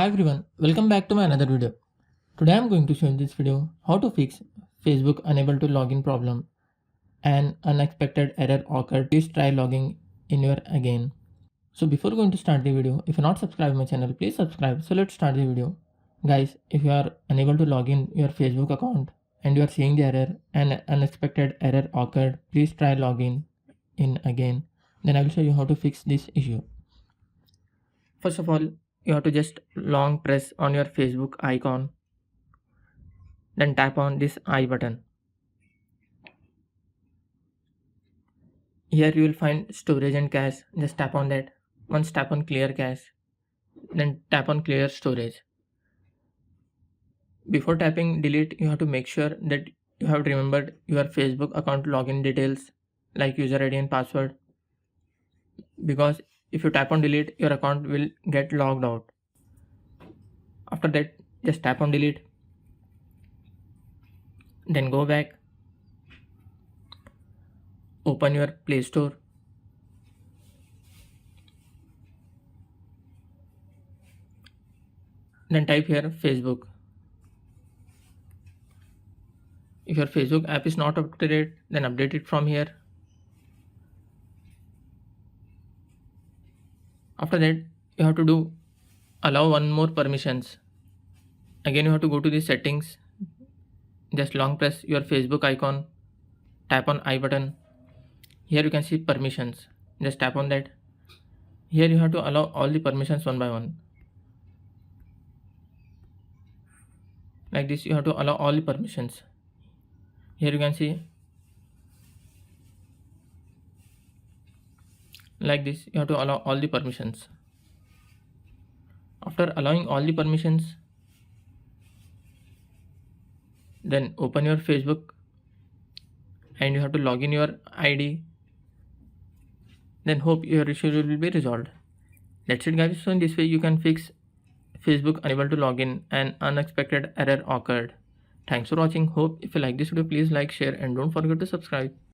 Hi everyone, welcome back to my another video. Today I'm going to show in this video how to fix Facebook unable to login problem. An unexpected error occurred. Please try logging in your again. So before going to start the video, if you're not subscribed my channel, please subscribe. So let's start the video. Guys, if you are unable to log in your Facebook account and you are seeing the error, an unexpected error occurred, please try login in again. Then I will show you how to fix this issue. First of all, you have to just long press on your Facebook icon, then tap on this I button. Here you will find storage and cache. Just tap on that. Once tap on clear cache, then tap on clear storage. Before tapping delete, you have to make sure that you have remembered your Facebook account login details like user ID and password, because if you tap on delete, your account will get logged out. After that, just tap on delete, then go back, open your Play Store, then type here Facebook. If your Facebook app is not up to date, then update it from here. After that, you have to do allow one more permissions. Again, you have to go to the settings, just long press your Facebook icon, tap on I button. Here you can see permissions, just tap on that. Here you have to allow all the permissions one by one. Like this, you have to allow all the permissions. Here you can see, like this, you have to allow all the permissions. After allowing all the permissions, then open your Facebook and you have to log in your ID. Then hope your issue will be resolved. That's it guys. So in this way you can fix Facebook unable to log in and unexpected error occurred. Thanks for watching. Hope if you like this video, please like, share and don't forget to subscribe.